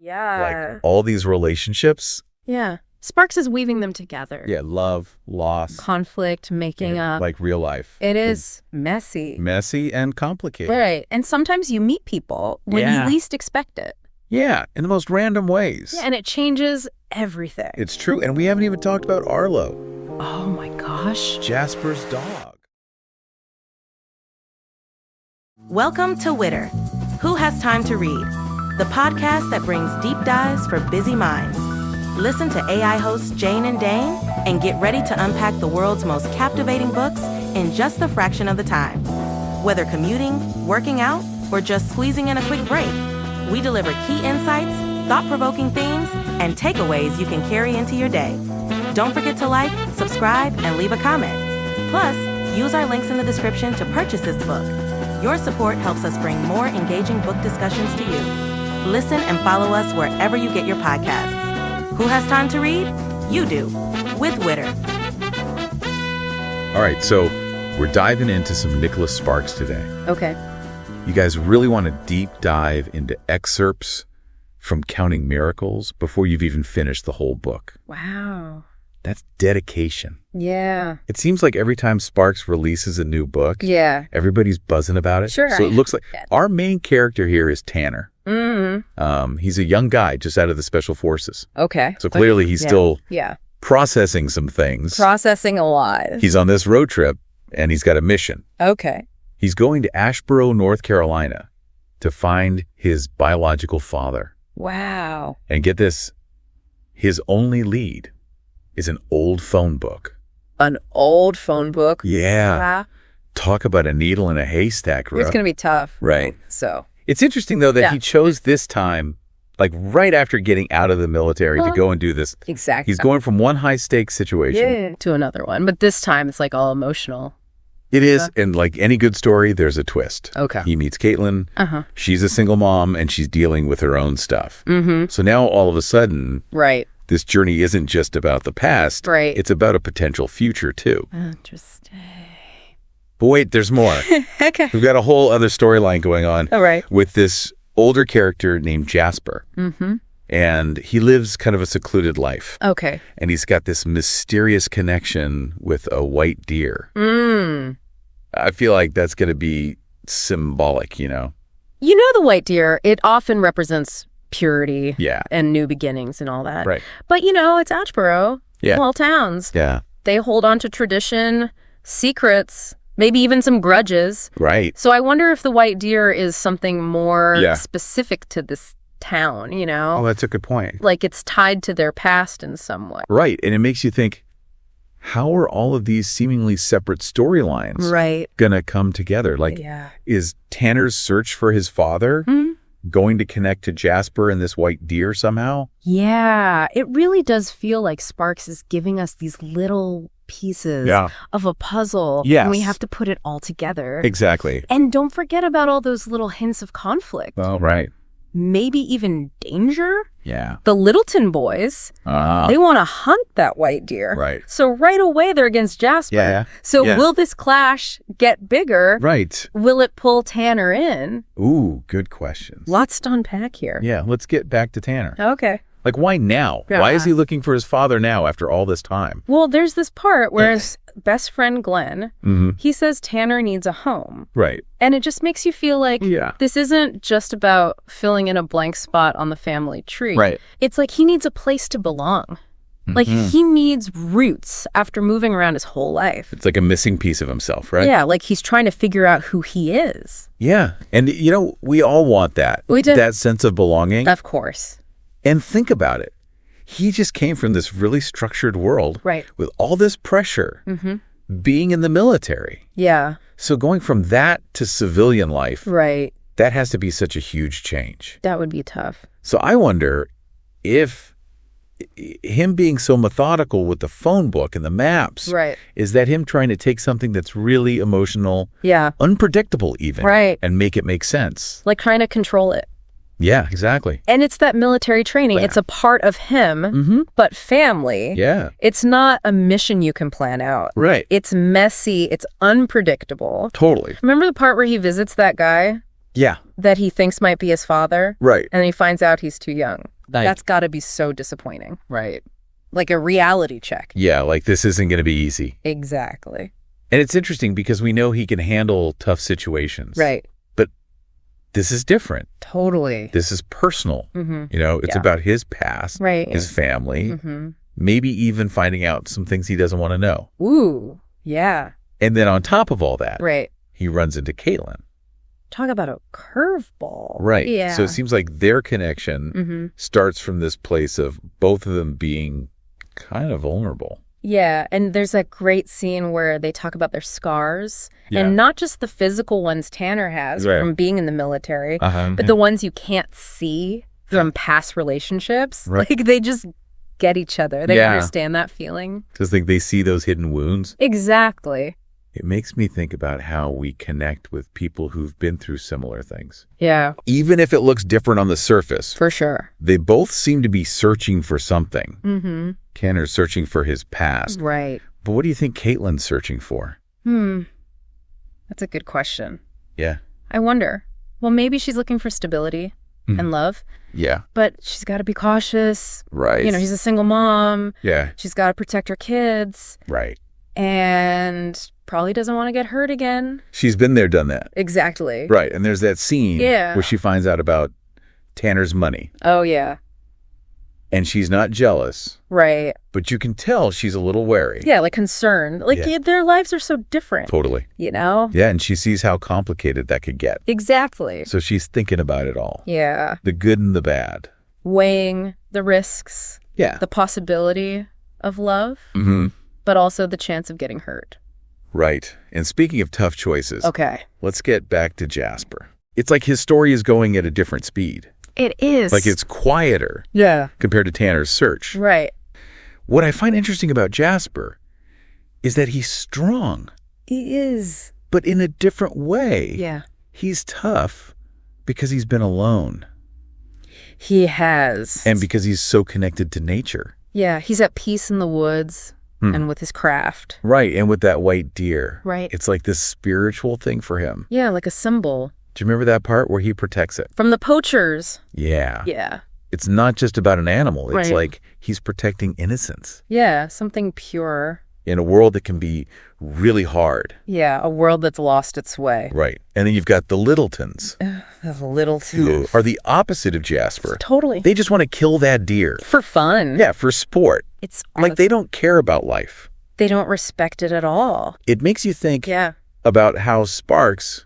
Yeah. Like all these relationships. Yeah. Sparks is weaving them together. Yeah, love, loss. Conflict, making up. Like real life. It is messy. Messy and complicated. Right. And sometimes you meet people when you least expect it. Yeah, in the most random ways. Yeah, and it changes everything. It's true. And we haven't even talked about Arlo. Oh my gosh. Jasper's dog. Welcome to Witter. Who Has Time to Read? The podcast that brings deep dives for busy minds. Listen to AI hosts Jane and Dane and get ready to unpack the world's most captivating books in just a fraction of the time. Whether commuting, working out, or just squeezing in a quick break, we deliver key insights, thought-provoking themes, and takeaways you can carry into your day. Don't forget to like, subscribe, and leave a comment. Plus, use our links in the description to purchase this book. Your support helps us bring more engaging book discussions to you. Listen and follow us wherever you get your podcasts. Who has time to read? You do, with Witter. All right, so we're diving into some Nicholas Sparks today. Okay. You guys really want to deep dive into excerpts from Counting Miracles before you've even finished the whole book. Wow. That's dedication. Yeah. It seems like every time Sparks releases a new book, everybody's buzzing about it. Sure. So it looks like our main character here is Tanner. Mm-hmm. He's a young guy just out of the Special Forces. Okay. So clearly he's still Yeah. processing some things. Processing a lot. He's on this road trip, and he's got a mission. Okay. He's going to Asheboro, North Carolina, to find his biological father. Wow. And get this, his only lead is an old phone book. An old phone book? Yeah. Talk about a needle in a haystack, bro. It's going to be tough. Right. So. It's interesting, though, that he chose this time, like right after getting out of the military to go and do this. Exactly. He's going from one high-stakes situation to another one. But this time it's like all emotional. It is. And like any good story, there's a twist. Okay. He meets Caitlin. Uh-huh. She's a single mom, and she's dealing with her own stuff. Mm-hmm. So now all of a sudden, this journey isn't just about the past. Right. It's about a potential future, too. Interesting. But wait, there's more. Okay. We've got a whole other storyline going on with this older character named Jasper. Mm-hmm. And he lives kind of a secluded life. Okay. And he's got this mysterious connection with a white deer. I feel like that's going to be symbolic, You know the white deer, it often represents purity and new beginnings and all that. Right. But, it's Asheboro. Yeah. Small towns. Yeah. They hold on to tradition, secrets, maybe even some grudges. Right. So I wonder if the white deer is something more specific to this town, Oh, that's a good point. Like it's tied to their past in some way. Right. And it makes you think, how are all of these seemingly separate storylines going to come together? Like, is Tanner's search for his father going to connect to Jasper and this white deer somehow? Yeah. It really does feel like Sparks is giving us these little pieces of a puzzle. Yes. And we have to put it all together. Exactly. And don't forget about all those little hints of conflict. Oh, right. Maybe even danger. Yeah. The Littleton boys, they want to hunt that white deer. Right. So right away they're against Jasper. Yeah. So will this clash get bigger? Right. Will it pull Tanner in? Ooh, good questions. Lots to unpack here. Yeah, let's get back to Tanner. Okay. Like, why now? Yeah. Why is he looking for his father now after all this time? Well, there's this part where his best friend Glenn, he says Tanner needs a home. Right. And it just makes you feel like this isn't just about filling in a blank spot on the family tree. Right. It's like he needs a place to belong. Like he needs roots after moving around his whole life. It's like a missing piece of himself, right? Yeah, like he's trying to figure out who he is. Yeah. And, we all want that. We do. That sense of belonging. Of course. And think about it. He just came from this really structured world with all this pressure being in the military. Yeah. So going from that to civilian life, that has to be such a huge change. That would be tough. So I wonder if him being so methodical with the phone book and the maps, is that him trying to take something that's really emotional, unpredictable even, and make it make sense. Like trying to control it. Yeah, exactly. And it's that military training. It's a part of him, but family. Yeah. It's not a mission you can plan out. Right. It's messy. It's unpredictable. Totally. Remember the part where he visits that guy? Yeah. That he thinks might be his father? Right. And he finds out he's too young. That's got to be so disappointing. Right. Like a reality check. Yeah, like this isn't going to be easy. Exactly. And it's interesting because we know he can handle tough situations. Right. But this is different. Totally. This is personal. It's about his past, his family, maybe even finding out some things he doesn't want to know. Ooh, yeah. And then on top of all that, right, he runs into Caitlin. Talk about a curveball. Right. Yeah. So it seems like their connection starts from this place of both of them being kind of vulnerable. Yeah, and there's that great scene where they talk about their scars, and not just the physical ones Tanner has from being in the military, but the ones you can't see from past relationships. Right. Like, they just get each other. They understand that feeling. Just like they see those hidden wounds. Exactly. It makes me think about how we connect with people who've been through similar things. Yeah. Even if it looks different on the surface. For sure. They both seem to be searching for something. Tanner's searching for his past. Right. But what do you think Caitlin's searching for? That's a good question. Yeah. I wonder. Well, maybe she's looking for stability and love. Yeah. But she's got to be cautious. Right. She's a single mom. Yeah. She's got to protect her kids. Right. And probably doesn't want to get hurt again. She's been there, done that. Exactly. Right. And there's that scene where she finds out about Tanner's money. Oh, yeah. And she's not jealous. Right. But you can tell she's a little wary. Yeah, like concerned. Like, their lives are so different. Totally. Yeah, and she sees how complicated that could get. Exactly. So she's thinking about it all. Yeah. The good and the bad. Weighing the risks. Yeah. The possibility of love. But also the chance of getting hurt. Right. And speaking of tough choices. Okay. Let's get back to Jasper. It's like his story is going at a different speed. It is. Like it's quieter. Yeah. Compared to Tanner's search. Right. What I find interesting about Jasper is that he's strong. He is. But in a different way. Yeah. He's tough because he's been alone. He has. And because he's so connected to nature. Yeah. He's at peace in the woods and with his craft. Right. And with that white deer. Right. It's like this spiritual thing for him. Yeah. Like a symbol. Do you remember that part where he protects it? From the poachers. Yeah. Yeah. It's not just about an animal. It's like he's protecting innocence. Yeah, something pure. In a world that can be really hard. Yeah, a world that's lost its way. Right. And then you've got the Littletons. The Littletons. Who are the opposite of Jasper. Totally. They just want to kill that deer. For fun. Yeah, for sport. It's like they don't care about life. They don't respect it at all. It makes you think about how Sparks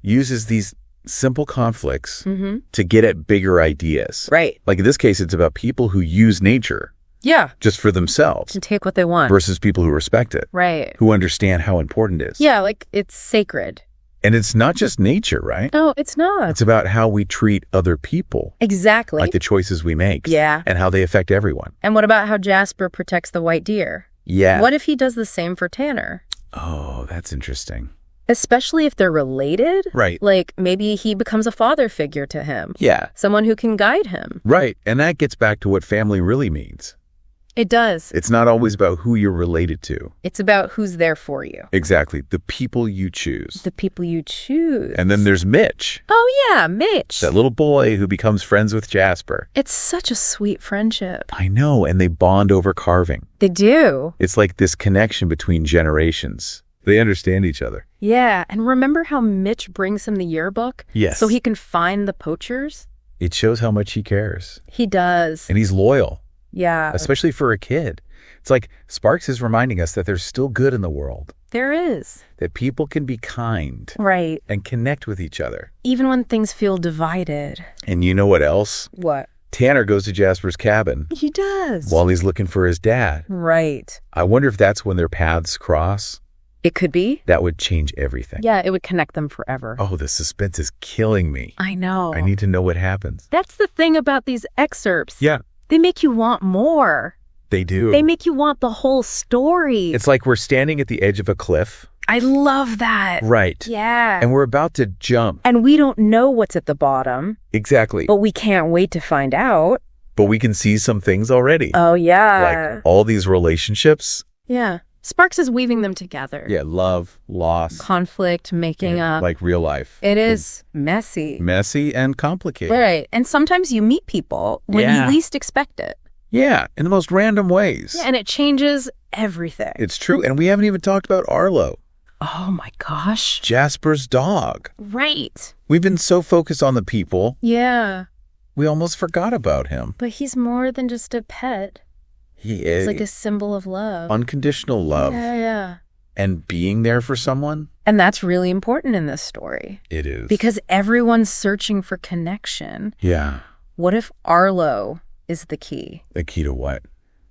uses these simple conflicts to get at bigger ideas. Right. Like in this case, it's about people who use nature. Yeah. Just for themselves. And take what they want. Versus people who respect it. Right. Who understand how important it is. Yeah, like it's sacred. And it's not just nature, right? No, it's not. It's about how we treat other people. Exactly. Like the choices we make. Yeah. And how they affect everyone. And what about how Jasper protects the white deer? Yeah. What if he does the same for Tanner? Oh, that's interesting. Especially if they're related. Right. Like maybe he becomes a father figure to him. Yeah. Someone who can guide him. Right. And that gets back to what family really means. It does. It's not always about who you're related to. It's about who's there for you. Exactly. The people you choose. The people you choose. And then there's Mitch. Oh, yeah, Mitch. That little boy who becomes friends with Jasper. It's such a sweet friendship. I know. And they bond over carving. They do. It's like this connection between generations. They understand each other. Yeah. And remember how Mitch brings him the yearbook? Yes. So he can find the poachers? It shows how much he cares. He does. And he's loyal. Yeah. Especially for a kid. It's like Sparks is reminding us that there's still good in the world. There is. That people can be kind. Right. And connect with each other. Even when things feel divided. And you know what else? What? Tanner goes to Jasper's cabin. He does. While he's looking for his dad. Right. I wonder if that's when their paths cross. It could be. That would change everything. Yeah, it would connect them forever. Oh, the suspense is killing me. I know. I need to know what happens. That's the thing about these excerpts. Yeah. They make you want more. They do. They make you want the whole story. It's like we're standing at the edge of a cliff. I love that. Right. Yeah. And we're about to jump. And we don't know what's at the bottom. Exactly. But we can't wait to find out. But we can see some things already. Oh, yeah. Like all these relationships. Yeah. Sparks is weaving them together. Yeah, love, loss. Conflict, making up. Like real life. It is messy. Messy and complicated. Right. And sometimes you meet people when you least expect it. Yeah, in the most random ways. Yeah, and it changes everything. It's true. And we haven't even talked about Arlo. Oh, my gosh. Jasper's dog. Right. We've been so focused on the people. Yeah. We almost forgot about him. But he's more than just a pet. He is. It's like a symbol of love. Unconditional love. Yeah. And being there for someone. And that's really important in this story. It is. Because everyone's searching for connection. Yeah. What if Arlo is the key? The key to what?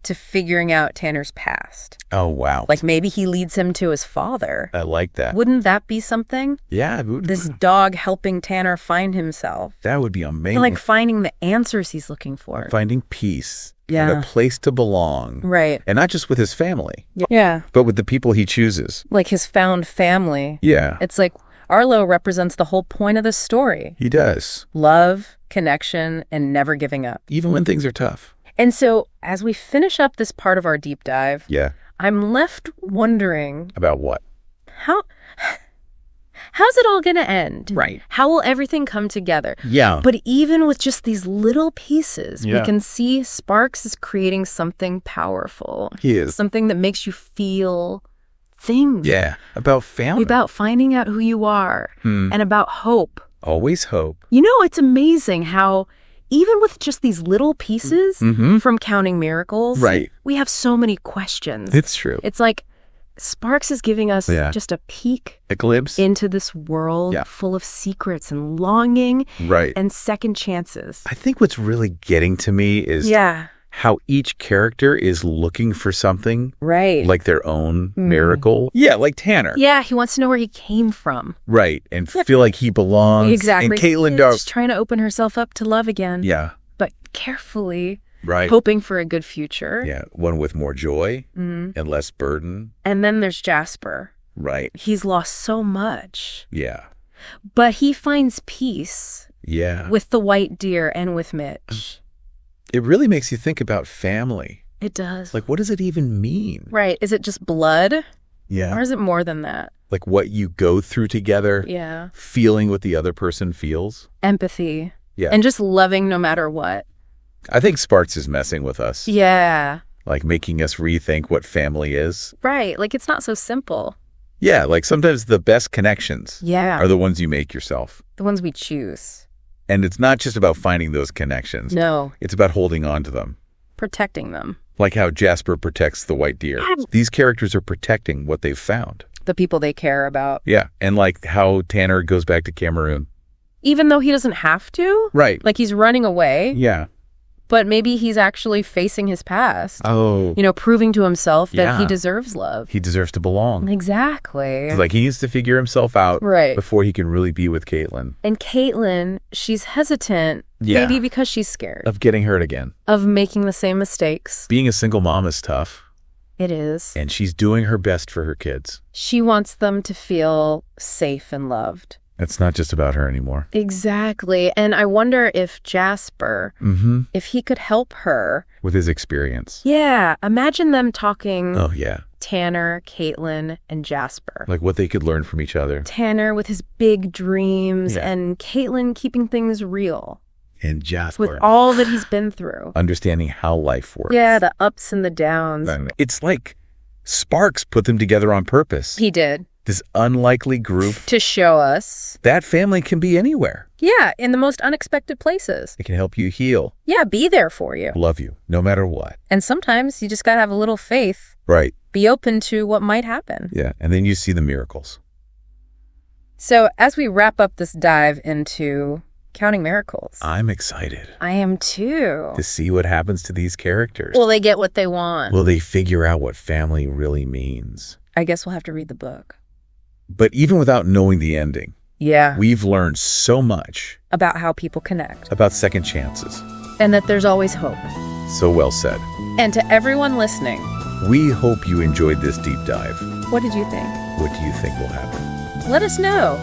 To figuring out Tanner's past. Oh, wow. Like maybe he leads him to his father. I like that. Wouldn't that be something? Yeah. This dog helping Tanner find himself. That would be amazing. And like finding the answers he's looking for. Finding peace. Yeah. And a place to belong. Right. And not just with his family. Yeah. But with the people he chooses. Like his found family. Yeah. It's like Arlo represents the whole point of the story. He does. Love, connection, and never giving up. Even when things are tough. And so as we finish up this part of our deep dive, I'm left wondering... About what? How's it all going to end? Right. How will everything come together? Yeah. But even with just these little pieces, we can see Sparks is creating something powerful. He is. Something that makes you feel things. Yeah. About family. About finding out who you are. And about hope. Always hope. You know, it's amazing how even with just these little pieces from Counting Miracles, we have so many questions. It's true. It's like Sparks is giving us just a peek, a glimpse into this world full of secrets and longing and second chances. I think what's really getting to me is how each character is looking for something like their own miracle. Yeah, like Tanner. Yeah, he wants to know where he came from. Right, and feel like he belongs. Exactly. And Caitlin is trying to open herself up to love again. Yeah. But carefully. Right. Hoping for a good future. Yeah. One with more joy and less burden. And then there's Jasper. Right. He's lost so much. Yeah. But he finds peace. Yeah. With the white deer and with Mitch. It really makes you think about family. It does. Like, what does it even mean? Right. Is it just blood? Yeah. Or is it more than that? Like what you go through together. Yeah. Feeling what the other person feels. Empathy. Yeah. And just loving no matter what. I think Sparks is messing with us. Yeah. Like making us rethink what family is. Right. Like it's not so simple. Yeah. Like sometimes the best connections are the ones you make yourself. The ones we choose. And it's not just about finding those connections. No. It's about holding on to them. Protecting them. Like how Jasper protects the white deer. These characters are protecting what they've found. The people they care about. Yeah. And like how Tanner goes back to Cameroon. Even though he doesn't have to? Right. Like he's running away. Yeah. But maybe he's actually facing his past. Oh. You know, proving to himself that he deserves love. He deserves to belong. Exactly. Like he needs to figure himself out before he can really be with Caitlin. And Caitlin, she's hesitant. Maybe because she's scared. Of getting hurt again. Of making the same mistakes. Being a single mom is tough. It is. And she's doing her best for her kids. She wants them to feel safe and loved. It's not just about her anymore. Exactly. And I wonder if Jasper, if he could help her. With his experience. Yeah. Imagine them talking. Oh, yeah. Tanner, Caitlin, and Jasper. Like what they could learn from each other. Tanner with his big dreams and Caitlin keeping things real. And Jasper. With all that he's been through. Understanding how life works. Yeah, the ups and the downs. It's like Sparks put them together on purpose. He did. This unlikely group. To show us. That family can be anywhere. Yeah, in the most unexpected places. It can help you heal. Yeah, be there for you. Love you, no matter what. And sometimes you just got to have a little faith. Right. Be open to what might happen. Yeah, and then you see the miracles. So as we wrap up this dive into Counting Miracles. I'm excited. I am too. To see what happens to these characters. Will they get what they want? Will they figure out what family really means? I guess we'll have to read the book. But even without knowing the ending, we've learned so much about how people connect, about second chances, and that there's always hope. So well said. And to everyone listening, we hope you enjoyed this deep dive. What did you think? What do you think will happen? Let us know.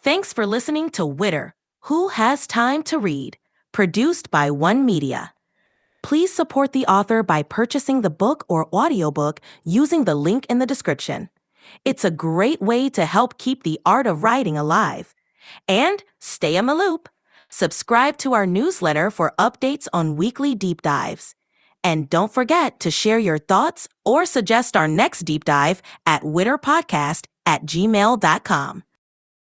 Thanks for listening to Witter, Who Has Time to Read, produced by One Media. Please support the author by purchasing the book or audiobook using the link in the description. It's a great way to help keep the art of writing alive. And stay in the loop. Subscribe to our newsletter for updates on weekly deep dives. And don't forget to share your thoughts or suggest our next deep dive at witterpodcast@gmail.com.